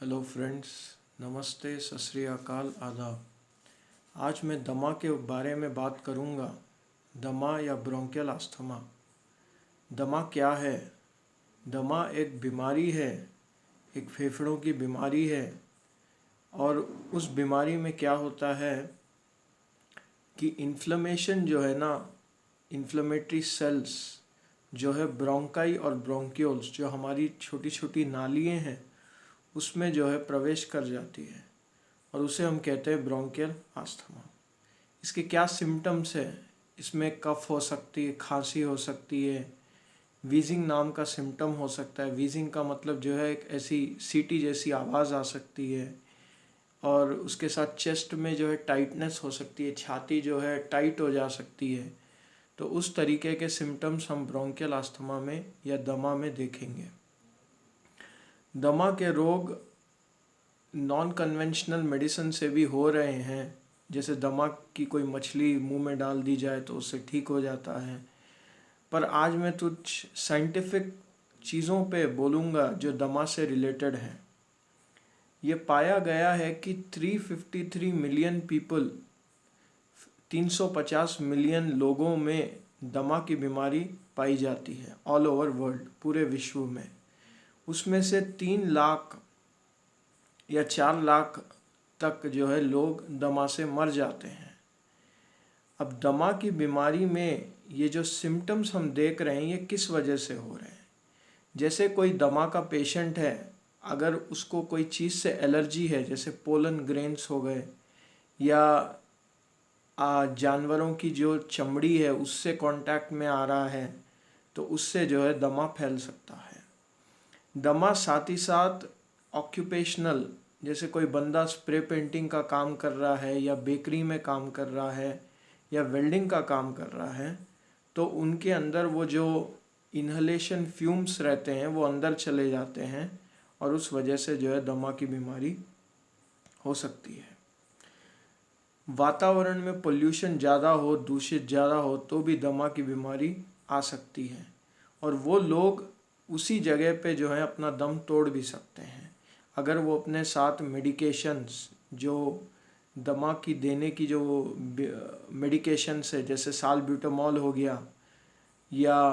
Hello friends, नमस्ते, सत श्री अकाल, आदाब। आज मैं दमा के बारे में बात करूंगा। दमा या ब्रोंकियल अस्थमा। दमा क्या है? दमा एक बीमारी है, एक फेफड़ों की बीमारी है। और उस बीमारी में क्या होता है कि इन्फ्लेमेशन जो है ना, इन्फ्लेमेटरी सेल्स जो है ब्रोंकाई और ब्रोंक्यूल्स, जो हमारी छोटी छोटी नालियाँ हैं, उसमें जो है प्रवेश कर जाती है और उसे हम कहते हैं ब्रोंकियल अस्थमा। इसके क्या सिम्टम्स है? इसमें कफ हो सकती है, खांसी हो सकती है, वीजिंग नाम का सिम्टम हो सकता है। वीजिंग का मतलब जो है एक ऐसी सीटी जैसी आवाज़ आ सकती है। और उसके साथ चेस्ट में जो है टाइटनेस हो सकती है, छाती जो है टाइट हो जा सकती है। तो उस तरीके के सिम्टम्स हम ब्रोंकियल अस्थमा में या दमा में देखेंगे। दमा के रोग नॉन कन्वेंशनल मेडिसिन से भी हो रहे हैं। जैसे दमा की कोई मछली मुंह में डाल दी जाए तो उससे ठीक हो जाता है। पर आज मैं कुछ साइंटिफिक चीज़ों पे बोलूँगा जो दमा से रिलेटेड है। ये पाया गया है कि 353 मिलियन पीपल, 350 मिलियन लोगों में दमा की बीमारी पाई जाती है ऑल ओवर वर्ल्ड, पूरे विश्व में। उसमें से 3 लाख या 4 लाख तक जो है लोग दमा से मर जाते हैं। अब दमा की बीमारी में ये जो सिम्टम्स हम देख रहे हैं, ये किस वजह से हो रहे हैं? जैसे कोई दमा का पेशेंट है, अगर उसको कोई चीज़ से एलर्जी है, जैसे पोलन ग्रेन्स हो गए या जानवरों की जो चमड़ी है उससे कांटेक्ट में आ रहा है, तो उससे जो है दमा फैल सकता है। दमा साथ ही साथ ऑक्यूपेशनल, जैसे कोई बंदा स्प्रे पेंटिंग का काम कर रहा है या बेकरी में काम कर रहा है या वेल्डिंग का काम कर रहा है, तो उनके अंदर वो जो इन्हलेशन फ्यूम्स रहते हैं वो अंदर चले जाते हैं और उस वजह से जो है दमा की बीमारी हो सकती है। वातावरण में पोल्यूशन ज़्यादा हो, दूषित ज़्यादा हो, तो भी दमा की बीमारी आ सकती है। और वो लोग उसी जगह पे जो है अपना दम तोड़ भी सकते हैं अगर वो अपने साथ मेडिकेशंस, जो दमा की देने की जो मेडिकेशंस है, जैसे सालब्यूटामॉल हो गया या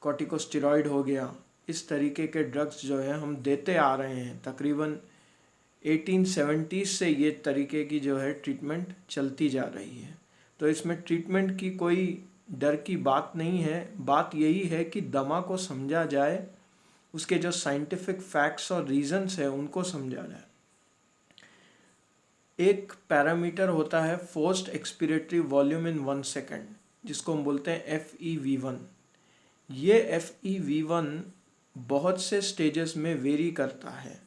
कॉर्टिकोस्टेरॉइड हो गया, इस तरीके के ड्रग्स जो है हम देते आ रहे हैं। तकरीबन 1870 से ये तरीके की जो है ट्रीटमेंट चलती जा रही है। तो इसमें ट्रीटमेंट की कोई डर की बात नहीं है। बात यही है कि दमा को समझा जाए, उसके जो साइंटिफिक फैक्ट्स और रीजंस है उनको समझा जाए। एक पैरामीटर होता है forced expiratory volume in 1 second, जिसको हम बोलते हैं FEV1। ये FEV1 बहुत से स्टेजेस में वेरी करता है।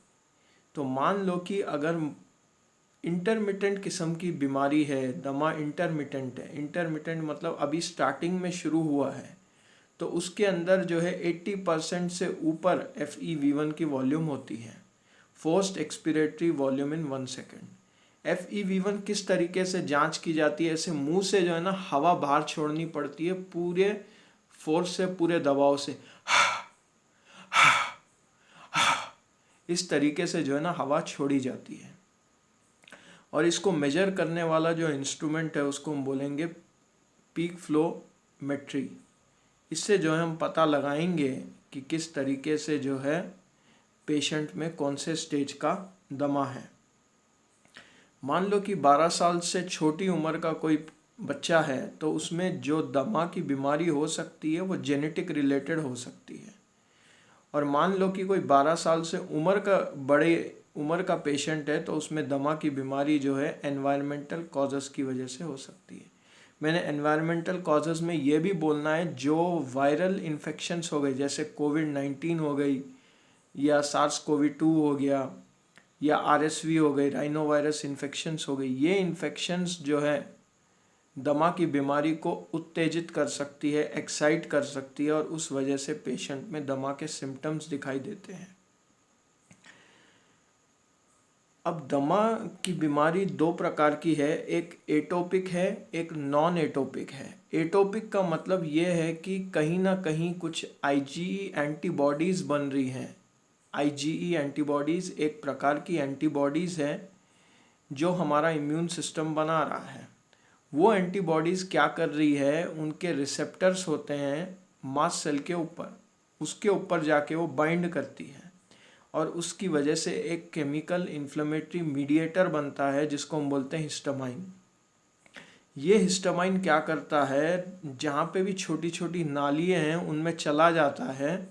तो मान लो कि अगर इंटरमिटेंट किस्म की बीमारी है, दमा इंटरमिटेंट है, इंटरमिटेंट मतलब अभी स्टार्टिंग में शुरू हुआ है, तो उसके अंदर जो है 80% से ऊपर FEV1 की वॉल्यूम होती है, forced expiratory volume in 1 second. FEV1 किस तरीके से जांच की जाती है? ऐसे मुंह से जो है ना हवा बाहर छोड़नी पड़ती है, पूरे फोर्स से, पूरे दबाव से, इस तरीके से जो है ना हवा छोड़ी जाती है। और इसको मेजर करने वाला जो इंस्ट्रूमेंट है उसको हम बोलेंगे पीक फ्लोमेट्री। इससे जो है हम पता लगाएंगे कि किस तरीके से जो है पेशेंट में कौन से स्टेज का दमा है। मान लो कि 12 साल से छोटी उम्र का कोई बच्चा है, तो उसमें जो दमा की बीमारी हो सकती है वो जेनेटिक रिलेटेड हो सकती है। और मान लो कि कोई 12 साल से बड़े उम्र का पेशेंट है, तो उसमें दमा की बीमारी जो है एनवायरमेंटल कॉजेज़ की वजह से हो सकती है। मैंने एनवायरमेंटल कॉजेज़ में ये भी बोलना है, जो वायरल इन्फेक्शंस हो गए, जैसे कोविड-19 हो गई या SARS-CoV-2 हो गया या RSV हो गई, राइनो वायरस इन्फेक्शंस हो गई, ये इन्फेक्शंस जो है दमा की बीमारी को उत्तेजित कर सकती है, एक्साइट कर सकती है, और उस वजह से पेशेंट में दमा के सिम्टम्स दिखाई देते हैं। अब दमा की बीमारी 2 प्रकार की है, एक एटोपिक है, एक नॉन एटोपिक है। एटोपिक का मतलब ये है कि कहीं ना कहीं कुछ IgE एंटीबॉडीज़ बन रही हैं IgE एंटीबॉडीज़ एक प्रकार की एंटीबॉडीज़ है जो हमारा इम्यून सिस्टम बना रहा है। वो एंटीबॉडीज़ क्या कर रही है, उनके रिसेप्टर्स होते हैं मास्ट सेल के ऊपर, उसके ऊपर जाके वो बाइंड करती है और उसकी वजह से एक केमिकल इन्फ्लेमेटरी मीडिएटर बनता है जिसको हम बोलते हैं हिस्टामाइन। ये हिस्टामाइन क्या करता है, जहाँ पे भी छोटी छोटी नालियाँ हैं उनमें चला जाता है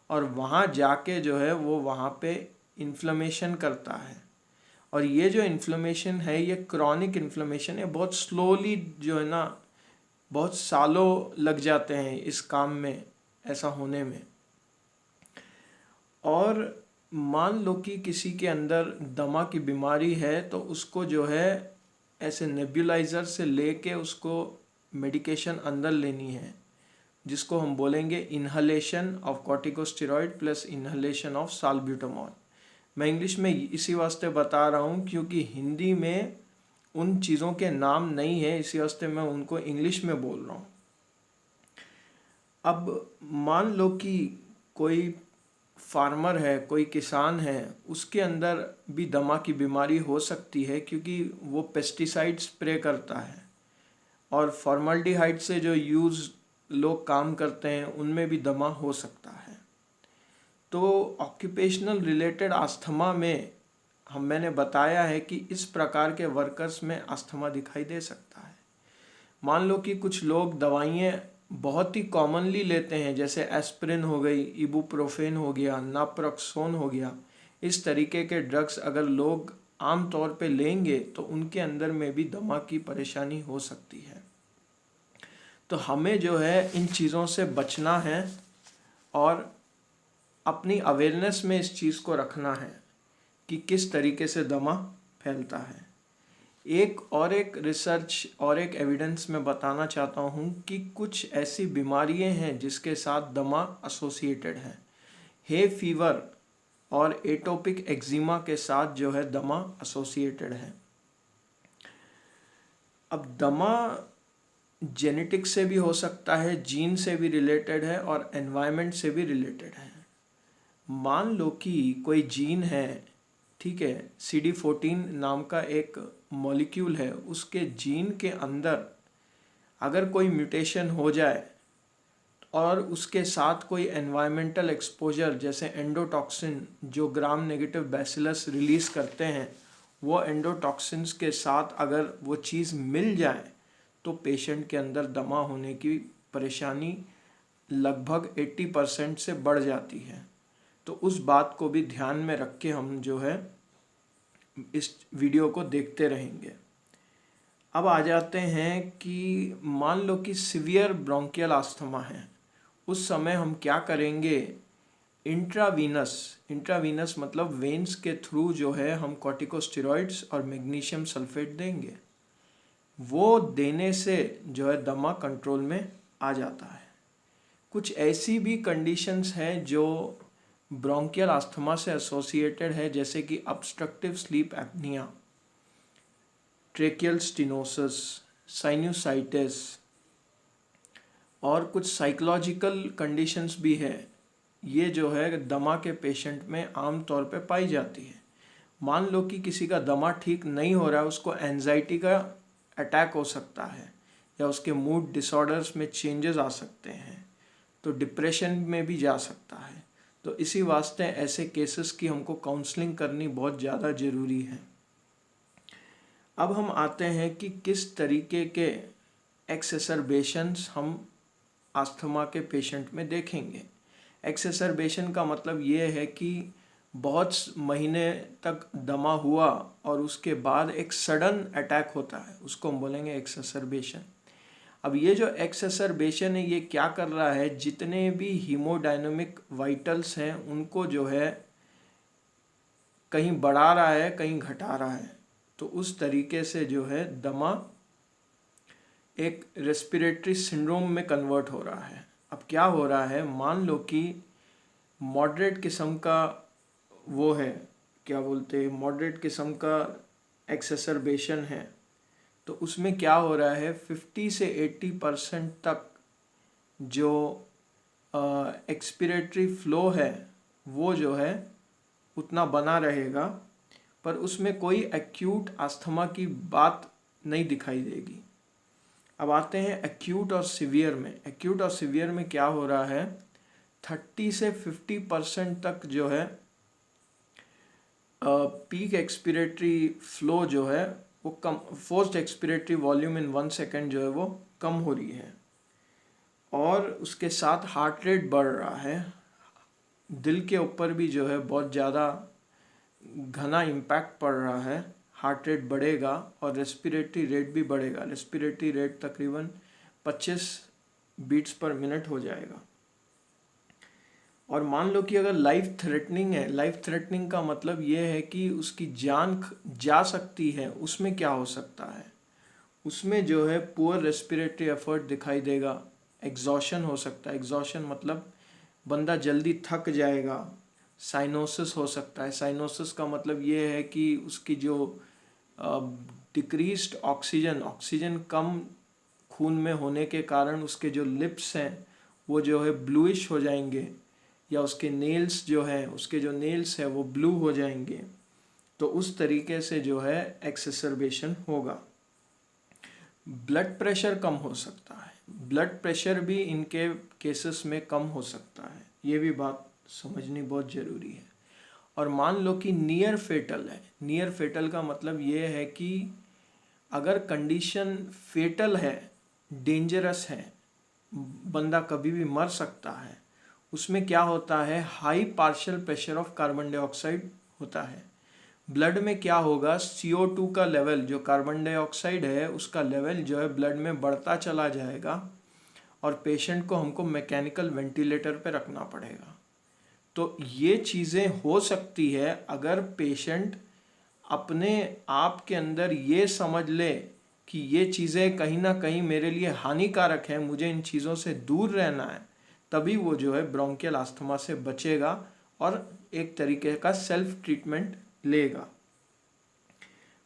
और वहाँ जाके जो है वो वहाँ पे इन्फ्लेमेशन करता है। और ये जो इन्फ्लेमेशन है ये क्रॉनिक इन्फ्लेमेशन है, बहुत स्लोली जो है ना, बहुत सालों लग जाते हैं इस काम में, ऐसा होने में। और मान लो कि किसी के अंदर दमा की बीमारी है तो उसको जो है ऐसे नेब्यूलाइज़र से लेके उसको मेडिकेशन अंदर लेनी है, जिसको हम बोलेंगे इन्हलेशन ऑफ कॉर्टिकोस्टेरॉइड प्लस इन्हलेशन ऑफ साल्ब्यूटामॉल। मैं इंग्लिश में इसी वास्ते बता रहा हूँ क्योंकि हिंदी में उन चीज़ों के नाम नहीं है, इसी वास्ते मैं उनको इंग्लिश में बोल रहा हूँ। अब मान लो कि कोई फार्मर है, कोई किसान है, उसके अंदर भी दमा की बीमारी हो सकती है क्योंकि वो पेस्टिसाइड स्प्रे करता है और फॉर्मल्डिहाइड से जो यूज़ लोग काम करते हैं उनमें भी दमा हो सकता है। तो ऑक्यूपेशनल रिलेटेड अस्थमा में मैंने बताया है कि इस प्रकार के वर्कर्स में अस्थमा दिखाई दे सकता है। मान लो कि कुछ लोग दवाइयाँ बहुत ही कॉमनली लेते हैं, जैसे एस्पिरिन हो गई, इबुप्रोफेन हो गया, नाप्रोक्सोन हो गया। इस तरीके के ड्रग्स अगर लोग आम तौर पे लेंगे तो उनके अंदर में भी दमा की परेशानी हो सकती है। तो हमें जो है इन चीज़ों से बचना है और अपनी अवेयरनेस में इस चीज़ को रखना है कि किस तरीके से दमा फैलता है। एक रिसर्च और एक एविडेंस में बताना चाहता हूँ कि कुछ ऐसी बीमारियाँ हैं जिसके साथ दमा एसोसिएटेड है। हे फीवर और एटोपिक एक्जिमा के साथ जो है दमा एसोसिएटेड है। अब दमा जेनेटिक्स से भी हो सकता है, जीन से भी रिलेटेड है और एनवायरनमेंट से भी रिलेटेड है। मान लो कि कोई जीन है, ठीक है, CD14 नाम का एक मॉलिक्यूल है, उसके जीन के अंदर अगर कोई म्यूटेशन हो जाए और उसके साथ कोई एनवायरमेंटल एक्सपोजर जैसे एंडोटॉक्सिन जो ग्राम नेगेटिव बैसिलस रिलीज़ करते हैं, वो एंडोटॉक्सिन्स के साथ अगर वो चीज़ मिल जाए तो पेशेंट के अंदर दमा होने की परेशानी लगभग 80% से बढ़ जाती है। तो उस बात को भी ध्यान में रख के हम जो है इस वीडियो को देखते रहेंगे। अब आ जाते हैं कि मान लो कि सीवियर ब्रोंकियल अस्थमा है, उस समय हम क्या करेंगे। इंट्रावीनस मतलब वेन्स के थ्रू जो है हम कॉर्टिकोस्टेरॉइड्स और मैग्नीशियम सल्फेट देंगे। वो देने से जो है दमा कंट्रोल में आ जाता है। कुछ ऐसी भी कंडीशंस हैं जो ब्रोंकियल अस्थमा से एसोसिएटेड है, जैसे कि obstructive sleep apnoea, tracheal stenosis, sinusitis और कुछ साइकोलॉजिकल कंडीशंस भी है। ये जो है दमा के पेशेंट में आम तौर पे पाई जाती है। मान लो कि किसी का दमा ठीक नहीं हो रहा है, उसको एंजाइटी का अटैक हो सकता है या उसके मूड डिसऑर्डर्स में चेंजेस आ सकते हैं, तो डिप्रेशन में भी जा सकता है। तो इसी वास्ते ऐसे केसेस की हमको काउंसलिंग करनी बहुत ज़्यादा ज़रूरी है। अब हम आते हैं कि किस तरीके के एक्सेसरबेशंस हम अस्थमा के पेशेंट में देखेंगे। एक्सेसरबेशन का मतलब ये है कि बहुत महीने तक दमा हुआ और उसके बाद एक सडन अटैक होता है, उसको हम बोलेंगे एक्सेसरबेशन। अब ये जो एक्सेसरबेशन है ये क्या कर रहा है, जितने भी हीमोडायनामिक वाइटल्स हैं उनको जो है कहीं बढ़ा रहा है कहीं घटा रहा है। तो उस तरीके से जो है दमा एक रेस्पिरेटरी सिंड्रोम में कन्वर्ट हो रहा है। अब क्या हो रहा है, मान लो कि मॉडरेट किस्म का वो है, क्या बोलते हैं, मॉडरेट किस्म का एक्सेसरबेशन है, तो उसमें क्या हो रहा है 50 से 80% तक जो एक्सपिरेटरी फ्लो है वो जो है उतना बना रहेगा, पर उसमें कोई एक्यूट अस्थमा की बात नहीं दिखाई देगी। अब आते हैं एक्यूट और सीवियर में। एक्यूट और सीवियर में क्या हो रहा है, 30 से 50% तक जो है पीक एक्सपिरेटरी फ्लो जो है वो कम, forced expiratory volume in 1 second जो है वो कम हो रही है, और उसके साथ हार्ट रेट बढ़ रहा है। दिल के ऊपर भी जो है बहुत ज़्यादा घना इम्पैक्ट पड़ रहा है, हार्ट रेट बढ़ेगा और रेस्पिरेटरी रेट भी बढ़ेगा। रेस्पिरेटरी रेट तकरीबन 25 बीट्स पर मिनट हो जाएगा। और मान लो कि अगर लाइफ थ्रेटनिंग है, लाइफ थ्रेटनिंग का मतलब ये है कि उसकी जान जा सकती है, उसमें क्या हो सकता है, उसमें जो है पुअर रेस्पिरेटरी एफर्ट दिखाई देगा, एग्जॉशन हो सकता है। एग्जॉशन मतलब बंदा जल्दी थक जाएगा। साइनोसिस हो सकता है। साइनोसिस का मतलब ये है कि उसकी जो डिक्रीज्ड ऑक्सीजन कम खून में होने के कारण उसके जो लिप्स हैं वो जो है ब्लूइश हो जाएंगे, या उसके नेल्स जो है, उसके जो नेल्स है वो ब्लू हो जाएंगे। तो उस तरीके से जो है एक्सेसरबेशन होगा। ब्लड प्रेशर कम हो सकता है। ब्लड प्रेशर भी इनके केसेस में कम हो सकता है, ये भी बात समझनी बहुत ज़रूरी है। और मान लो कि नियर फेटल है। नियर फेटल का मतलब ये है कि अगर कंडीशन फेटल है, डेंजरस है, बंदा कभी भी मर सकता है, उसमें क्या होता है, high partial pressure of carbon dioxide होता है। ब्लड में क्या होगा, CO2 का लेवल, जो कार्बन डाइऑक्साइड है उसका लेवल जो है ब्लड में बढ़ता चला जाएगा, और पेशेंट को हमको मैकेनिकल वेंटिलेटर पे रखना पड़ेगा। तो ये चीज़ें हो सकती है अगर पेशेंट अपने आप के अंदर ये समझ ले कि ये चीज़ें कहीं ना कहीं मेरे लिए हानिकारक है, मुझे इन चीज़ों से दूर रहना है, तभी वो जो है ब्रोंकियल अस्थमा से बचेगा और एक तरीके का सेल्फ ट्रीटमेंट लेगा।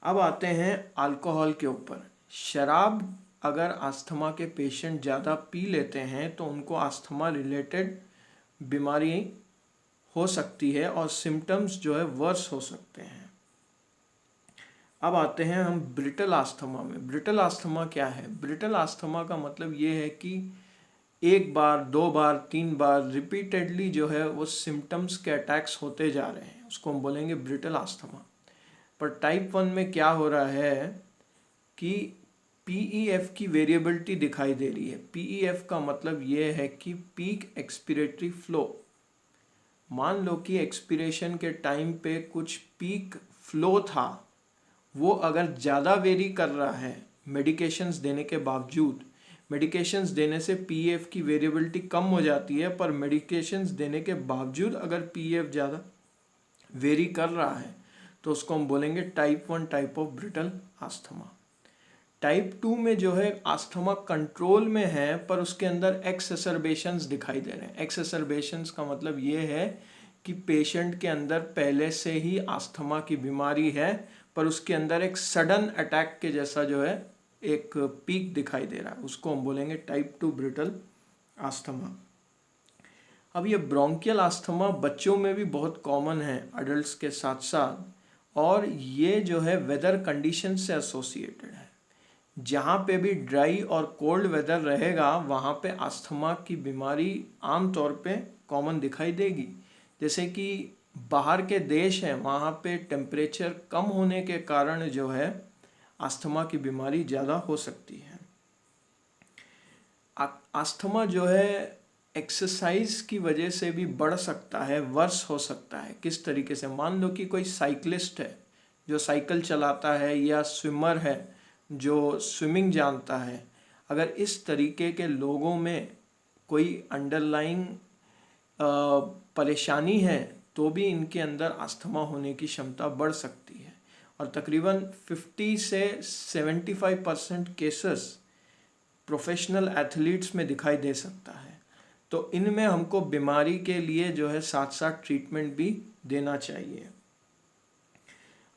अब आते हैं अल्कोहल के ऊपर। शराब अगर अस्थमा के पेशेंट ज़्यादा पी लेते हैं तो उनको अस्थमा रिलेटेड बीमारी हो सकती है और सिम्टम्स जो है वर्स हो सकते हैं। अब आते हैं हम ब्रिटल अस्थमा में। ब्रिटल अस्थमा क्या है? ब्रिटल अस्थमा का मतलब ये है कि एक बार, दो बार, 3 बार रिपीटेडली जो है वो सिम्टम्स के अटैक्स होते जा रहे हैं, उसको हम बोलेंगे ब्रिटल अस्थमा। पर टाइप 1 में क्या हो रहा है कि PEF की वेरिएबिलिटी दिखाई दे रही है। PEF का मतलब ये है कि पीक एक्सपिरेटरी फ्लो। मान लो कि एक्सपिरेशन के टाइम पे कुछ पीक फ्लो था, वो अगर ज़्यादा वेरी कर रहा है मेडिकेशंस देने के बावजूद, मेडिकेशंस देने से PEF की वेरिएबिलिटी कम हो जाती है, पर मेडिकेशंस देने के बावजूद अगर PEF ज़्यादा वेरी कर रहा है तो उसको हम बोलेंगे type 1 type of brittle asthma. Type 2 में जो है अस्थमा कंट्रोल में है, पर उसके अंदर एक्सेसरबेशंस दिखाई दे रहे हैं। एक्सेसरबेशंस का मतलब ये है कि पेशेंट के अंदर पहले से ही अस्थमा की बीमारी है, पर उसके अंदर एक सडन अटैक के जैसा जो है एक पीक दिखाई दे रहा है, उसको हम बोलेंगे टाइप 2 ब्रिटल अस्थमा। अब ये ब्रोंकियल अस्थमा बच्चों में भी बहुत कॉमन है, अडल्ट्स के साथ साथ, और ये जो है वेदर कंडीशन से एसोसिएटेड है। जहाँ पे भी ड्राई और कोल्ड वेदर रहेगा वहाँ पे अस्थमा की बीमारी आम तौर पे कॉमन दिखाई देगी। जैसे कि बाहर के देश हैं, वहाँ पे टेम्परेचर कम होने के कारण जो है अस्थमा की बीमारी ज़्यादा हो सकती है। अस्थमा जो है एक्सरसाइज की वजह से भी बढ़ सकता है, वर्स हो सकता है। किस तरीके से? मान लो कि कोई साइकिलिस्ट है जो साइकिल चलाता है, या स्विमर है जो स्विमिंग जानता है, अगर इस तरीके के लोगों में कोई अंडरलाइंग परेशानी है तो भी इनके अंदर अस्थमा होने की क्षमता बढ़ सकती है। और तकरीबन 50 से 75% केसेस प्रोफेशनल एथलीट्स में दिखाई दे सकता है। तो इनमें हमको बीमारी के लिए जो है साथ साथ ट्रीटमेंट भी देना चाहिए।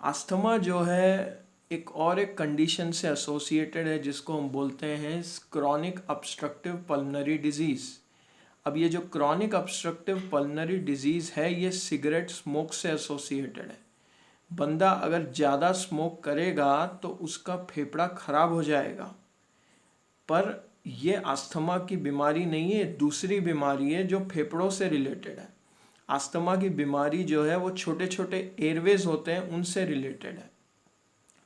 अस्थमा जो है एक कंडीशन से एसोसिएटेड है जिसको हम बोलते हैं क्रॉनिक ऑब्स्ट्रक्टिव पल्मोनरी डिजीज़। अब ये जो क्रॉनिक ऑब्स्ट्रक्टिव पल्मोनरी डिजीज़ है ये सिगरेट स्मोक से एसोसिएटेड है। बंदा अगर ज़्यादा स्मोक करेगा तो उसका फेफड़ा खराब हो जाएगा, पर ये अस्थमा की बीमारी नहीं है, दूसरी बीमारी है जो फेफड़ों से रिलेटेड है। अस्थमा की बीमारी जो है वो छोटे छोटे एयरवेज होते हैं उनसे रिलेटेड है।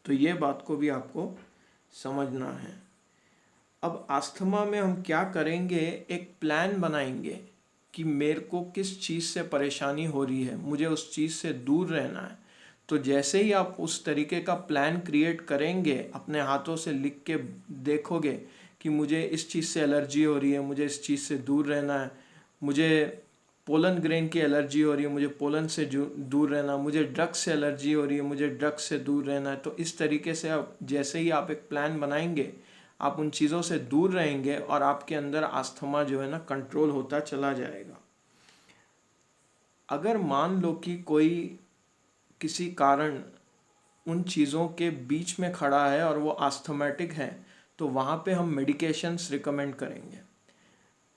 तो ये बात को भी आपको समझना है। अब अस्थमा में हम क्या करेंगे, एक प्लान बनाएंगे कि मेरे को किस चीज़ से परेशानी हो रही है, मुझे उस चीज़ से दूर रहना है। तो जैसे ही आप उस तरीके का प्लान क्रिएट करेंगे, अपने हाथों से लिख के देखोगे कि मुझे इस चीज़ से एलर्जी हो रही है, मुझे इस चीज़ से दूर रहना है, मुझे पोलन ग्रेन की एलर्जी हो रही है, मुझे पोलन से दूर रहना, मुझे ड्रग्स से एलर्जी हो रही है, मुझे ड्रग्स से दूर रहना है। तो इस तरीके से आप जैसे ही आप एक प्लान बनाएंगे, आप उन चीज़ों से दूर रहेंगे और आपके अंदर अस्थमा जो है ना कंट्रोल होता चला जाएगा। अगर मान लो कि कोई किसी कारण उन चीज़ों के बीच में खड़ा है और वो अस्थमेटिक है, तो वहाँ पे हम मेडिकेशंस रिकमेंड करेंगे।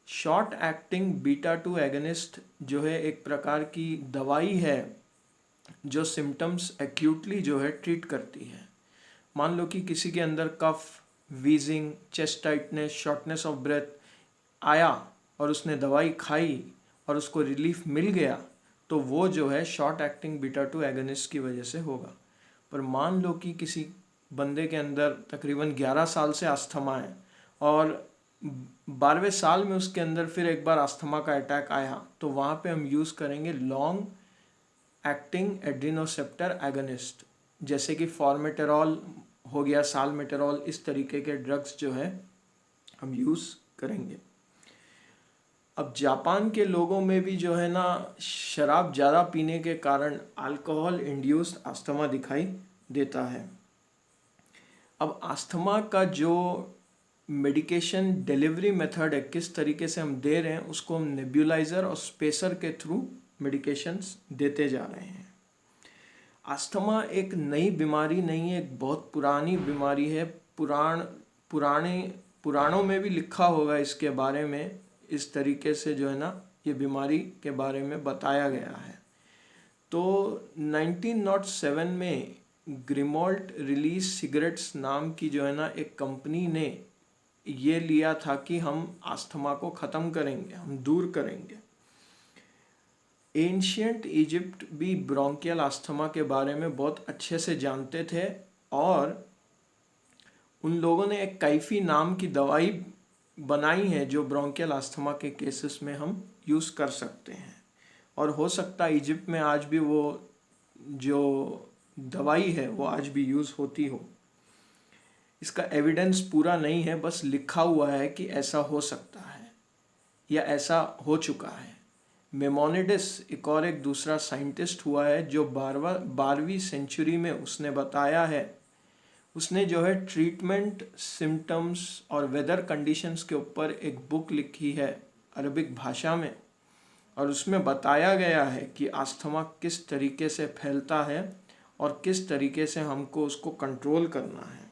शॉर्ट एक्टिंग बीटा 2 एगनिस्ट जो है एक प्रकार की दवाई है जो सिम्टम्स एक्यूटली जो है ट्रीट करती है। मान लो कि किसी के अंदर cough, wheezing, chest tightness, shortness of breath आया और उसने दवाई खाई और उसको रिलीफ मिल गया, तो वो जो है शॉर्ट एक्टिंग बीटा 2 एगनिस्ट की वजह से होगा। पर मान लो कि किसी बंदे के अंदर तकरीबन 11 साल से अस्थमा है और 12वें साल में उसके अंदर फिर एक बार अस्थमा का अटैक आया, तो वहाँ पे हम यूज़ करेंगे लॉन्ग एक्टिंग एड्रीनोसेप्टर एगनिस्ट, जैसे कि फॉर्मेटेरॉल हो गया, सालमेटेरॉल, इस तरीके के ड्रग्स जो है हम यूज़ करेंगे। अब जापान के लोगों में भी जो है ना शराब ज़्यादा पीने के कारण अल्कोहल इंड्यूस्ड अस्थमा दिखाई देता है। अब अस्थमा का जो मेडिकेशन डिलीवरी मेथड है, किस तरीके से हम दे रहे हैं, उसको हम नेब्यूलाइज़र और स्पेसर के थ्रू मेडिकेशंस देते जा रहे हैं। अस्थमा एक नई बीमारी नहीं है, एक बहुत पुरानी बीमारी है। पुराणों में भी लिखा होगा इसके बारे में, इस तरीके से जो है ना ये बीमारी के बारे में बताया गया है। तो 1907 में ग्रिमोल्ट रिलीज सिगरेट्स नाम की जो है ना एक कंपनी ने ये लिया था कि हम अस्थमा को ख़त्म करेंगे, हम दूर करेंगे। एंशियंट इजिप्ट भी ब्रोंकियल अस्थमा के बारे में बहुत अच्छे से जानते थे और उन लोगों ने एक कैफी नाम की दवाई बनाई है जो ब्रोंकियल अस्थमा के केसेस में हम यूज़ कर सकते हैं। और हो सकता है इजिप्ट में आज भी वो जो दवाई है वो आज भी यूज़ होती हो। इसका एविडेंस पूरा नहीं है, बस लिखा हुआ है कि ऐसा हो सकता है या ऐसा हो चुका है। मेमोनिडिस एक दूसरा साइंटिस्ट हुआ है जो 12वीं सेंचुरी में उसने बताया है, उसने जो है ट्रीटमेंट, सिम्टम्स और वेदर कंडीशंस के ऊपर एक बुक लिखी है अरबिक भाषा में, और उसमें बताया गया है कि अस्थमा किस तरीके से फैलता है और किस तरीके से हमको उसको कंट्रोल करना है।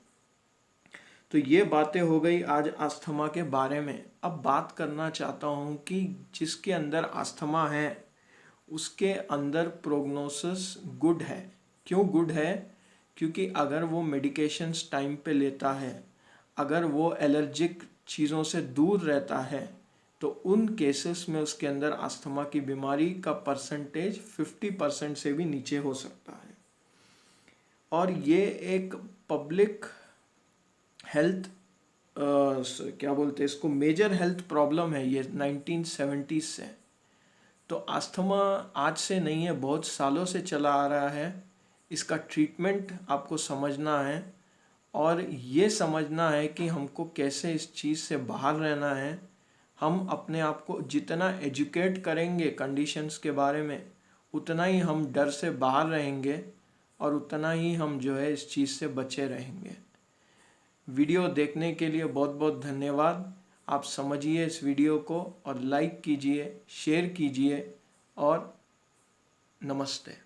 तो ये बातें हो गई आज अस्थमा के बारे में। अब बात करना चाहता हूँ कि जिसके अंदर अस्थमा है उसके अंदर प्रोग्नोसिस गुड है। क्यों गुड है? क्योंकि अगर वो मेडिकेशंस टाइम पे लेता है, अगर वो एलर्जिक चीज़ों से दूर रहता है, तो उन केसेस में उसके अंदर अस्थमा की बीमारी का परसेंटेज 50% से भी नीचे हो सकता है। और ये एक पब्लिक हेल्थ क्या बोलते हैं इसको, मेजर हेल्थ प्रॉब्लम है ये 1970s से। तो अस्थमा आज से नहीं है, बहुत सालों से चला आ रहा है। इसका ट्रीटमेंट आपको समझना है और ये समझना है कि हमको कैसे इस चीज़ से बाहर रहना है। हम अपने आप को जितना एजुकेट करेंगे कंडीशंस के बारे में, उतना ही हम डर से बाहर रहेंगे और उतना ही हम जो है इस चीज़ से बचे रहेंगे। वीडियो देखने के लिए बहुत बहुत धन्यवाद। आप समझिए इस वीडियो को और लाइक कीजिए, शेयर कीजिए और नमस्ते।